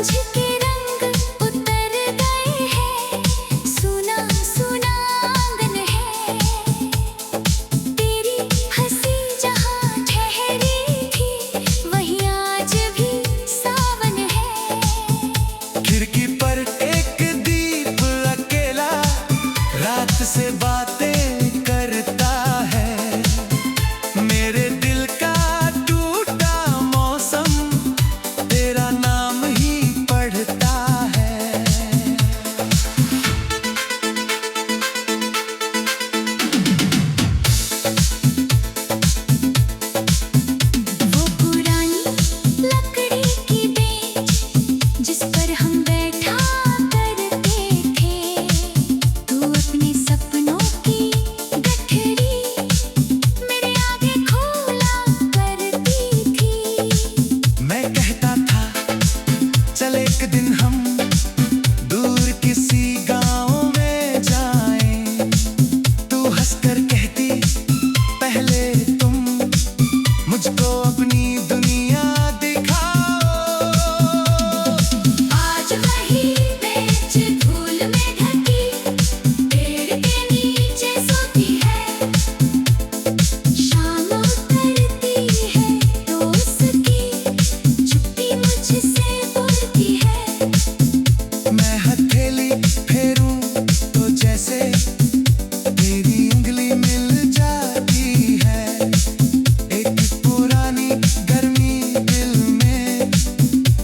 के रंग उतर गए हैं, सुना सुना आंगन है। तेरी हंसी जहाँ ठहरी थी, वहीं आज भी सावन है। खिड़की पर एक दीप अकेला रात से बातें करता है। मेरे दिल का टूटा मौसम तेरा नाम ही पढ़ता है। वो पुरानी लकड़ी की बेंच जिस पर हम बैठा करते थे, तू अपने सपनों की गठरी मेरे आगे खोला करती थी। मैं कहता था चल एक दिन हम दूर किसी गांव में जाएं। तू हंसकर कहती पहले तुम मुझको अपनी दुनिया दिखाओ। आज वही बेंच धूल में ढकी पेड़ के नीचे सोती है। शाम उतरती है तो उसकी चुप्पी मुझसे बोलती है। मैं हथेली फेरूं तो जैसे तेरी उंगली मिल जाती है। एक पुरानी गर्मी दिल में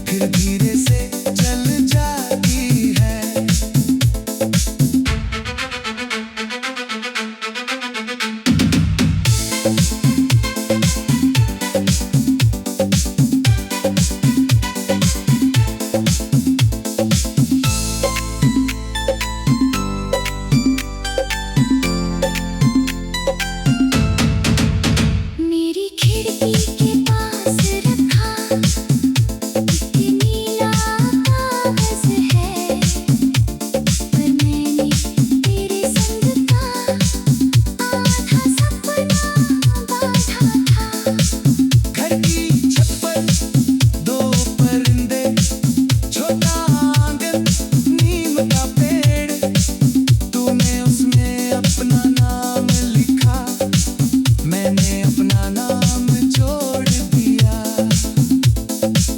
फिर धीरे से चल जाती है। मेरी खिड़की के पास रखा एक नीला कागज है, पर मैंने तेरे संग का आधा सपना बांधा था। घर की छत पर दो परिंदे, छोटा आंगन नीम का पेड़। तूने उसमें अपना नाम लिखा, मैंने अपना नाम जोड़ दिया।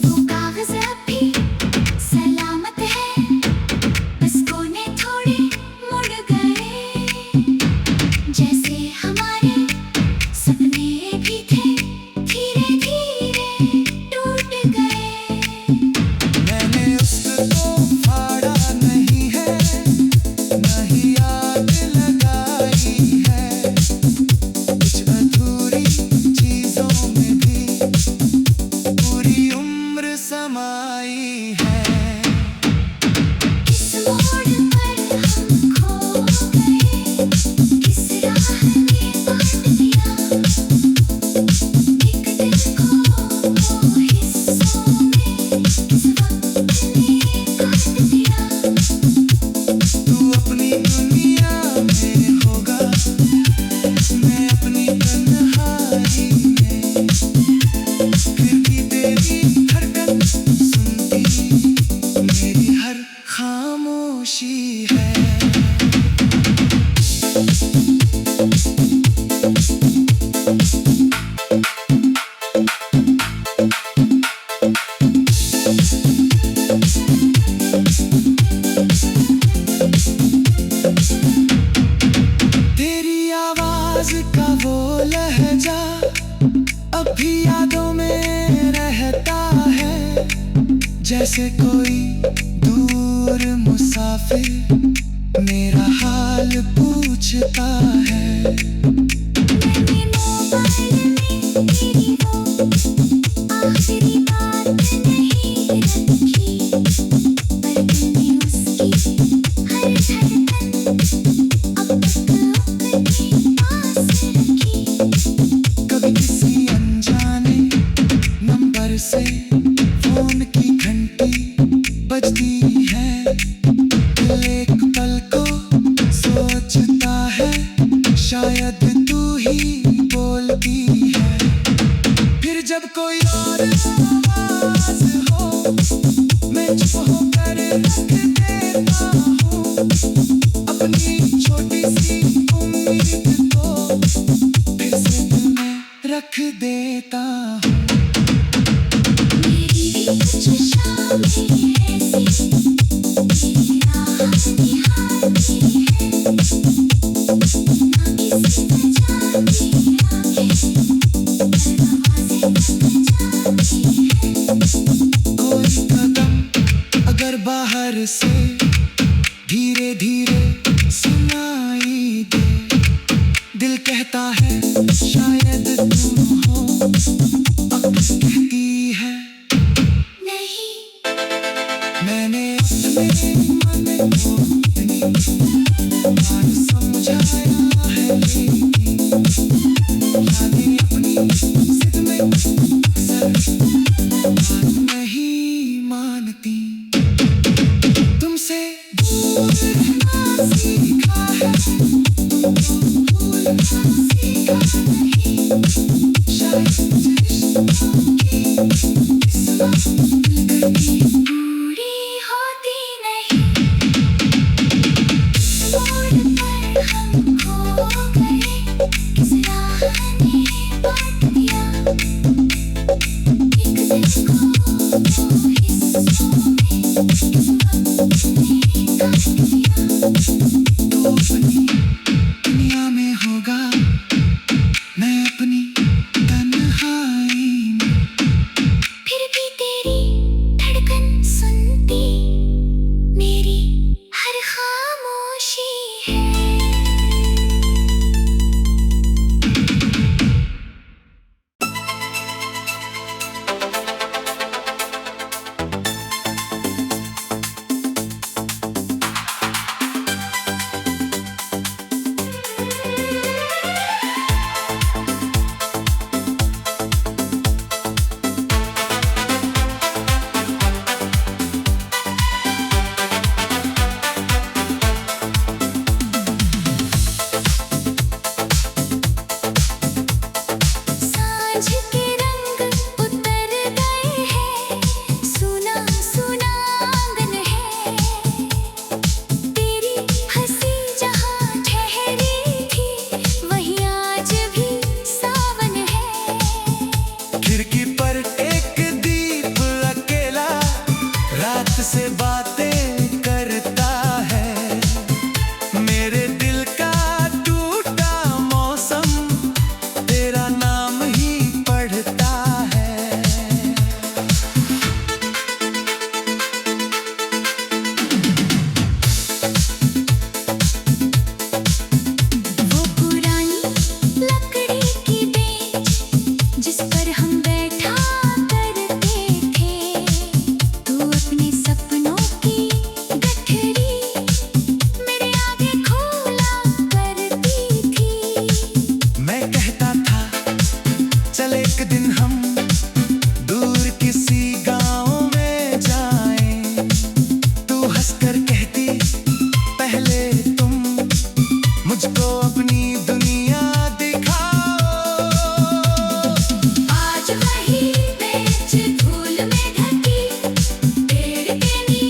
वो कागज अभी सलामत है, बस कोने थोड़े मुड़ गए, जैसे हमारे सपने भी थे धीरे धीरे टूट गए। मैंने उसको फाड़ा नहीं है, नहीं आग लगाई है। कुछ अधूरी चीजों में भी पूरी उम्र समाई है। किस मोड़ पर हम खो गए, किस राह ने बांट दिया। एक दिल को हिस्सों में किस वक्त ने काट दिया। तू अपनी दुनिया में होगा, मैं अपनी तन्हाई में। फिर भी तेरी धड़कन सुनती मेरी हर खामोशी है। तेरी आवाज का वो लहजा अब भी यादों में रहता है। जैसे कोई दूर मुसाफिर मेरा हाल पूछता है। मैंने मोबाइल में तेरी वो आखिरी बात नहीं रखी, पर तूने उसकी हर धड़कन अब तक अपने पास रखी। कभी किसी अनजाने नंबर से फोन की घंटी बजती है। दिल एक पल को सोचता है शायद तू ही बोलती है। फिर जब कोई और आवाज हो मैं बाहर से धीरे धीरे सुनाई दे। दिल कहता है शायद तुम हो, अक्ल कहती है नहीं। मैंने अपने मन को इतनी बार समझाया है, लेकिन यादें अपनी जिद में अक्सर बात नहीं मानती। तुमसे दूर रहना सीखा है, तुमको भूलना सीखा नहीं। शायद मुझे रिश्तों की इस वक्त मिल गई पूरी होती नहीं। मोड़ पर हम खो गए, किस राह ने बांट दिया। एक दिल को दो हिस्सों में किस वक्त ने काट दिया। तू अपनी दुनिया में होगा, मैं अपनी तन्हाई में। फिर भी तेरी धड़कन सुनती मेरी हर खामोशी है। सांझ के रंग उतर गए हैं, सुना सुना आंगन है। तेरी हंसी जहाँ ठहरी थी, वहीं आज भी सावन है। खिड़की पर एक दीप अकेला रात से बातें करता है। मेरे दिल का टूटा मौसम तेरा नाम ही पढ़ता है। वो पुरानी लकड़ी की बेंच जिस पर हम बैठा करते थे, तू अपने सपनों की गठरी मेरे आगे खोला करती थी। मैं कहता था चल एक दिन हम दूर किसी गांव में जाएं। तू हंसकर कहती पहले तुम मुझको अपनी दुनिया दिखाओ। आज वही बेंच धूल में ढकी, पेड़ के नीचे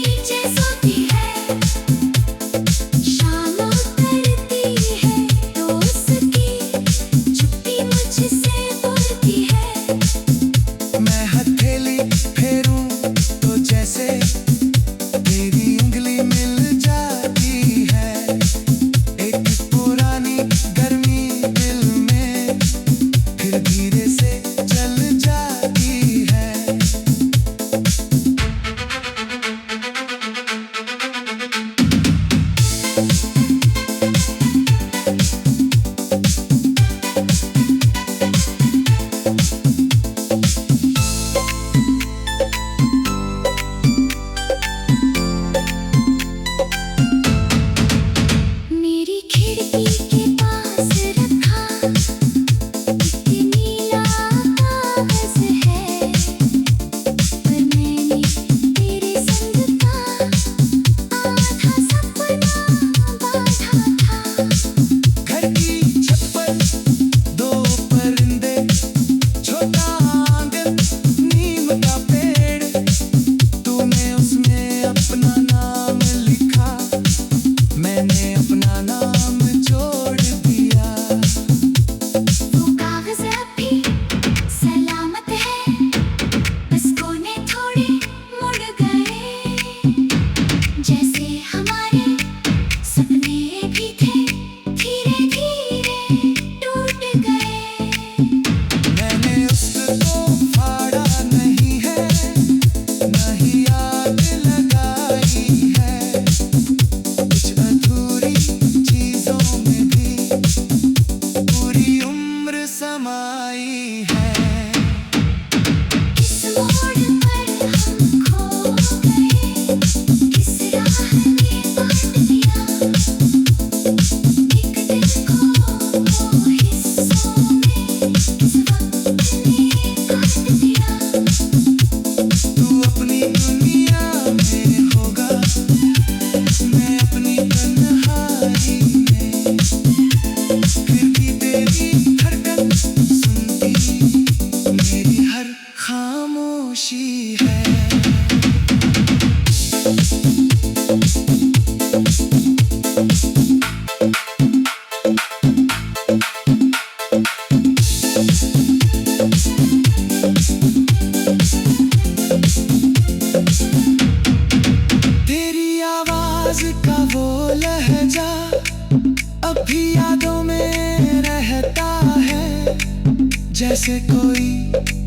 जैसे कोई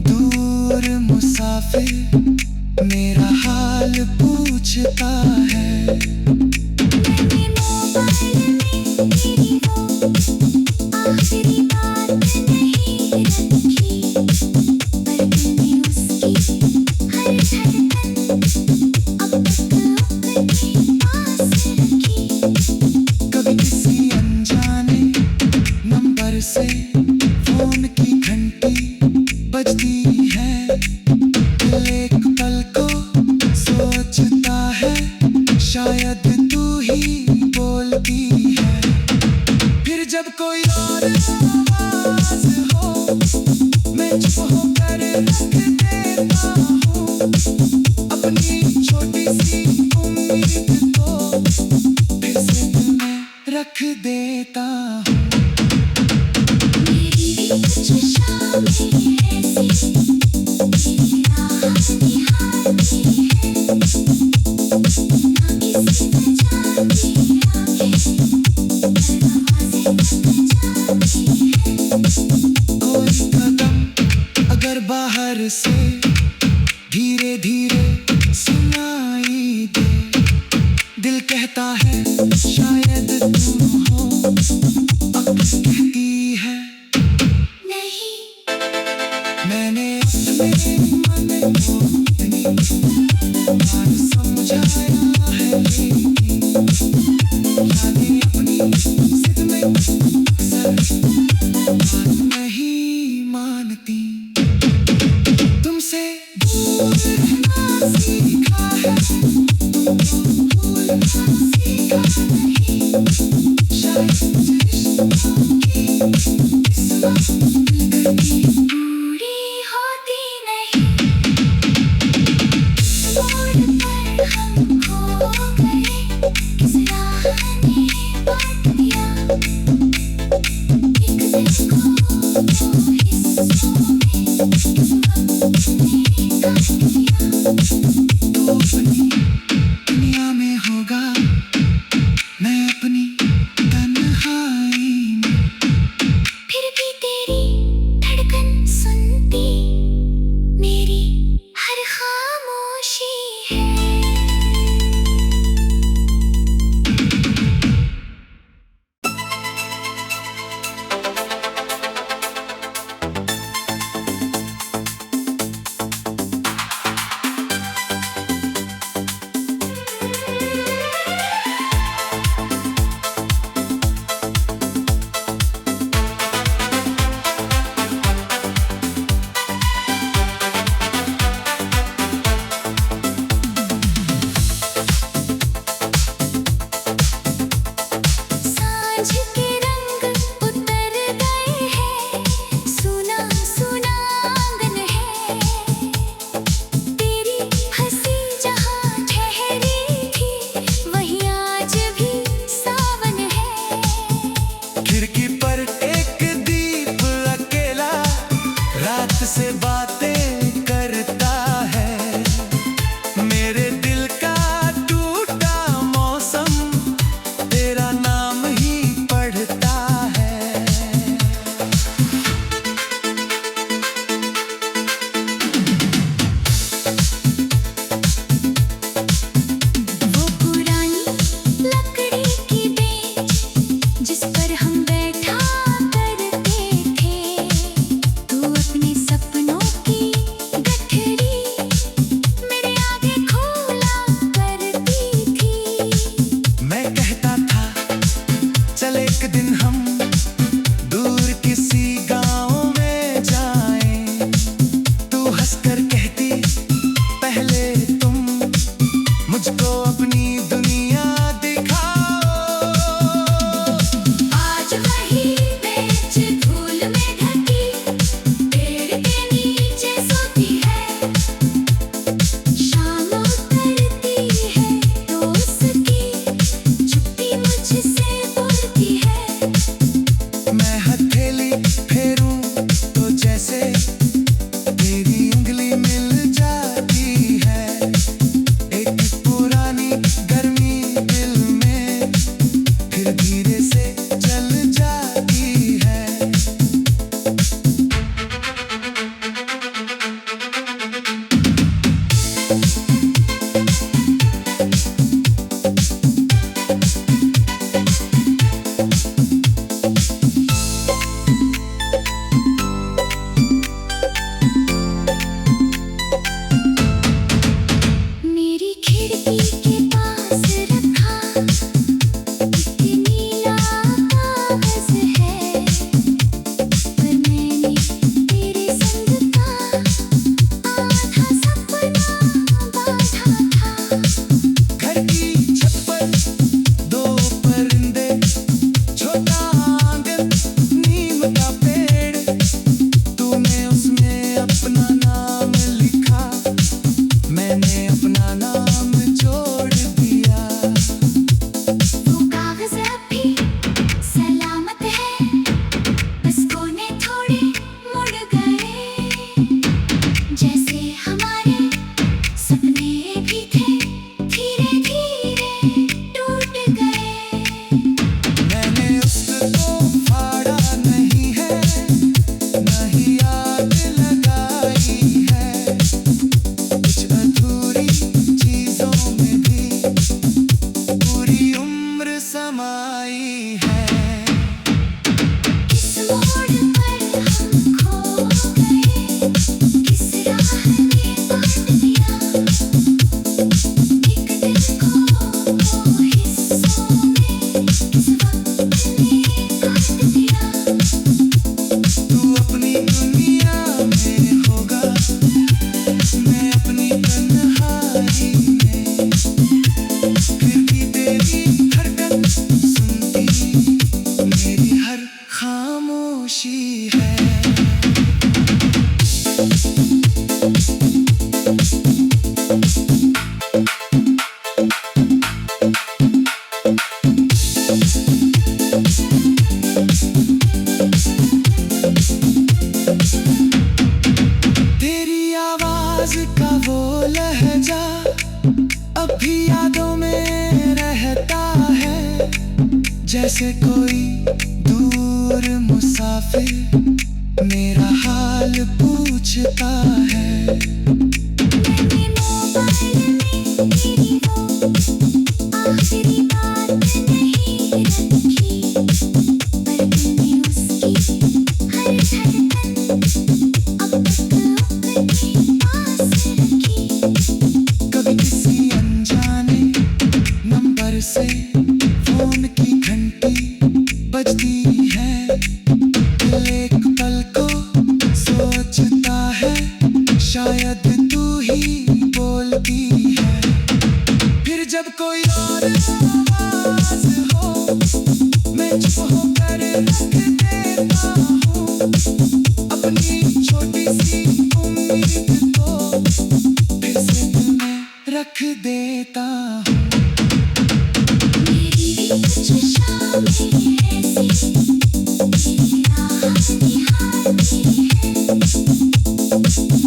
दूर मुसाफिर मेरा हाल पूछता है। मैंने मोबाइल में तेरी वो आखिरी बात नहीं रखी, पर तूने उसकी हर धड़कन अब तक अपने पास रखी। कभी किसी अनजाने नंबर से फोन की घंटी बजती है, दिल एक पल को सोचता है शायद तू ही बोलती है। फिर जब कोई और आवाज हो मैं चुप होकर रख देता हूँ अपनी छोटी सी उम्मीद को, फिर से दिल में रख देता हूँ। मेरी भी कुछ शामें ऐसी तेरी राह निहारती है, ना किसी ने जाती आंखें दरवाजे बजाती है। कोई कदम अगर बाहर से धीरे धीरे सुनाई दे, दिल कहता है शायद तू हो, अब कहती है नहीं, मैंने अपने मन को इतनी बार समझाया है, लेकिन यादें अपनी जिद में अक्सर बात नहीं मानती। तुमसे दूर रहना सीखा है, तुमको भूलना सीखा नहीं, शायद मुझे रिश्तों की इस वक्त मिलकर पूरी होती नहीं। मोड़ पर हम खो गए, किस राह ने बांट दिया, एक दिल को दो हिस्सों में किस वक्त ने काट दिया। तू अपनी दुनिया में होगा, मैं अपनी तन्हाई में। फिर भी तेरी धड़कन सुनती मेरी हर खामोशी है। सांझ के रंग उतर गए हैं, सुना सुना आंगन है, तेरी हंसी जहाँ ठहरी थी वहीं आज भी सावन है। खिड़की पर एक दीप अकेला रात से बातें करता है, मेरे दिल का टूटा मौसम तेरा नाम ही पढ़ता है। वो पुरानी लकड़ी की बेंच जिस पर हम बैठा करते थे, तू अपने सपनों की गठरी मेरे आगे खोला करती थी। मैं कहता था चल एक दिन हम दूर किसी गांव में जाएं, तू हंसकर कहती पहले तुम मुझको अपनी दुनिया दिखाओ। आज वही बेंच धूल में ढकी पेड़ के नीचे सोती है, शाम उतरती है तो उसकी छुट्टी मुझसे बोलती है। मैं हथेली फेरूं तो जैसे तेरी उंगली मिल जाती है, एक पुरानी उसी के पास रखा, एक नीला कागज है, पर मैंने तेरे संग का आधा सपना बांधा था। घर की छत पर दो परिंदे, छोटा आंगन नीम का पेड़, तूने उसमें अपना नाम लिखा, मैंने अपना नाम जोड़ दिया। वो कागज अब भी सलामत है, बस कोने थोड़े मुड़ गए, जैसे हमारे सपने भी थे, धीरे धीरे टूट गए। मैंने उसको फाड़ा नहीं है, नहीं याद लगाई है, कुछ अधूरी चीजों में भी पूरी उम्र समाई है। किस मोड़ पर हम खो गए, किस राह ने बांट दिया, एक दिल को हिस्सों में, किस वक्त ने काट दिया। तू अपनी दुनिया में होगा, मैं अपनी तन्हाई में, फिर भी तेरी धड़कन सुनती मेरी हर खामोशी है। तेरी आवाज का वो लहजा अब भी यादों में रहता है, जैसे कोई दूर मुसाफिर मेरा हाल पूछता है। मैंने मोबाइल में तेरी वो आखिरी बात नहीं रखी, पर तूने उसकी हर धड़कन अब तक अपने पास रखी। कभी किसी अनजाने नंबर से फोन की घंटी बजती है, दिल एक पल को सोचता है, शायद तू ही बोलती है। फिर जब कोई और आवाज हो, मैं चुप होकर रख देता हूँ अपनी छोटी सी उम्मीद को, फिर से दिल में रख देता हूँ। मेरी भी कुछ शामें ऐसी तेरी राह निहारती है,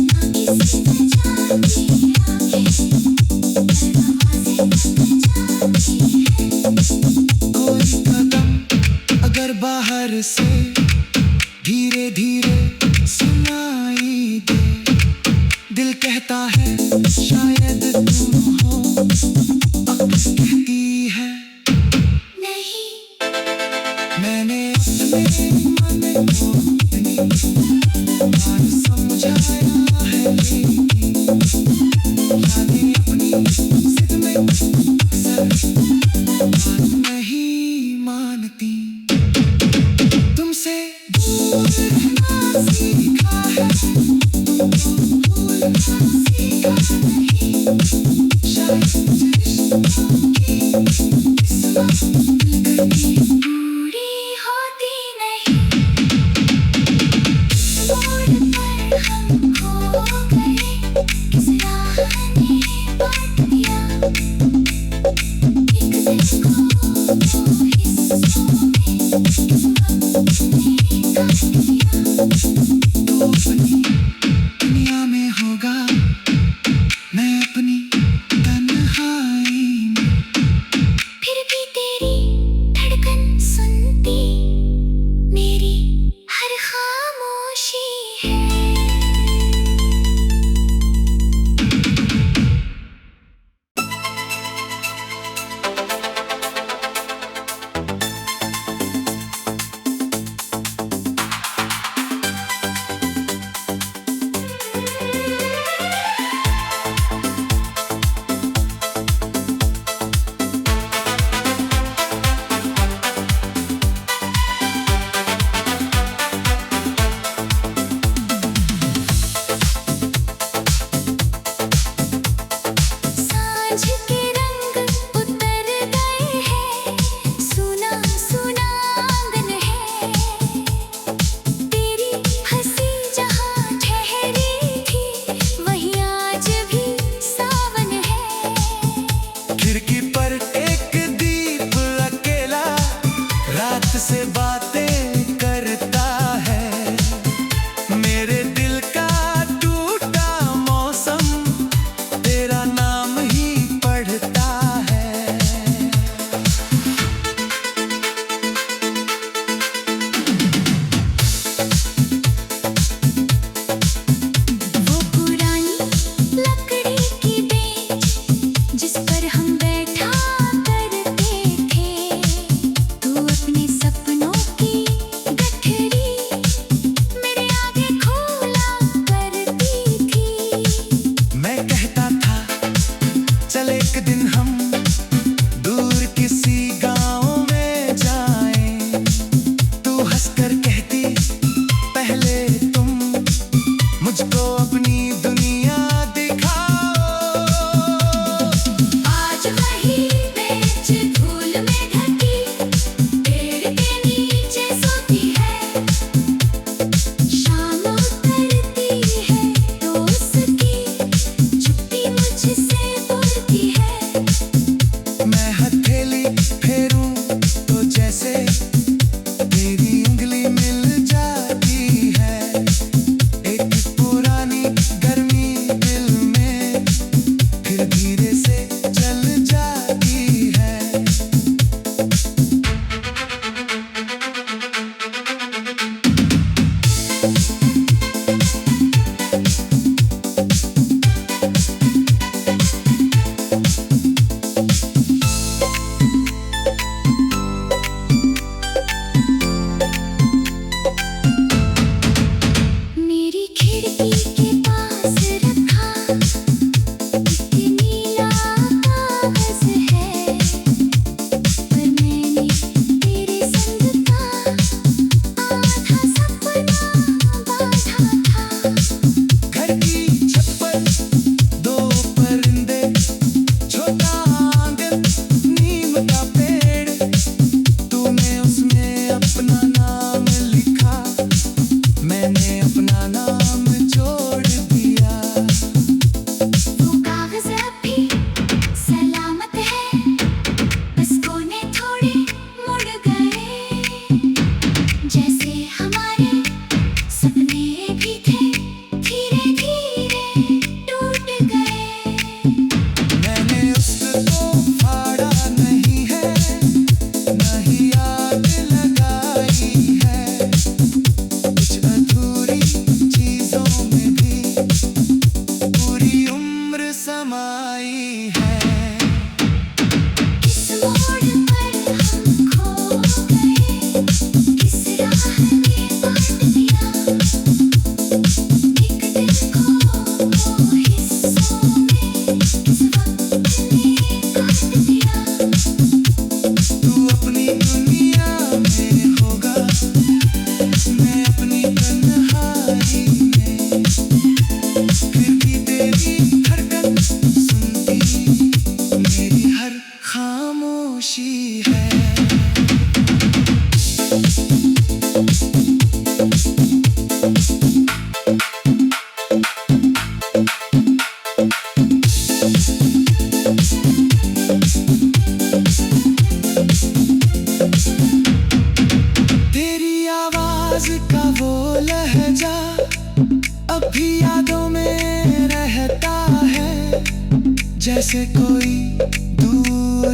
ना किसी ने जाती आंखें दरवाजे बजाती है। कोई कदम अगर बाहर से धीरे धीरे सुनाई दे, दिल कहता है शायद तुम हो, अक्स कहती है नहीं, मैंने अपने मन को इतनी बार समझाया है, लेकिन यादें अपनी जिद में अक्सर बात नहीं मानती। तुमसे दूर रहना सीखा है, तुमको भूलना सीखा नहीं, शायद मुझे रिश्तों की इस वक्त कभी पूरी होती नहीं। मोड़ पर हम खो गए, किस राह ने बांट दिया, एक दिल को हिस्सों में, किस वक्त ने काट दिया। तू अपनी दुनिया में होगा, मैं अपनी तन्हाई में, फिर भी तेरी धड़कन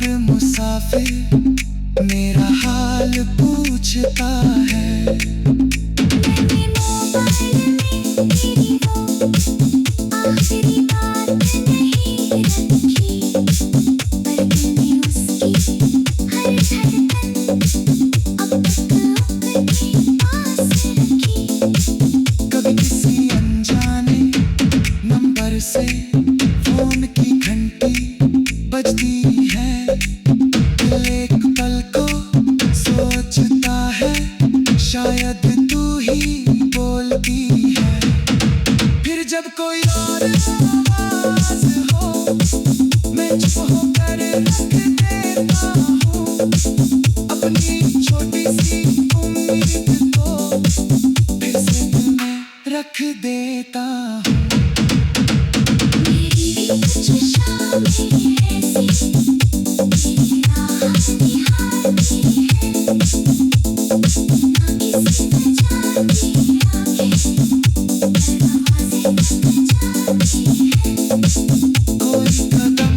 और मुसाफिर मेरा हाल पूछता है। मैंने मोबाइल में तेरी वो आखिरी बात नहीं रखी, पर तूने उसकी हर धड़कन अब तक अपने पास रखी। कभी किसी अनजाने नंबर से फोन की घंटी बजती है, दिल एक पल को सोचता है शायद तू ही बोलती है। फिर जब कोई और आवाज हो मैं चुप होकर रख देता हूँ अपनी छोटी सी उम्मीद को, फिर से दिल में रख देता हूँ। मेरी भी कुछ शामें ऐसी तेरी राह निहारती है, ना किसी वजह की आंखें दरवाजे बजाती है। कोई कदम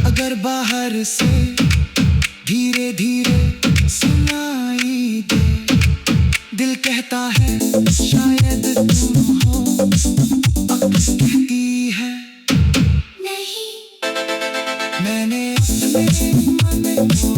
अगर बाहर से धीरे धीरे सुनाई दे, दिल कहता है शायद तू हो, अक्ल कहती है नहीं। मैंने अपने मन को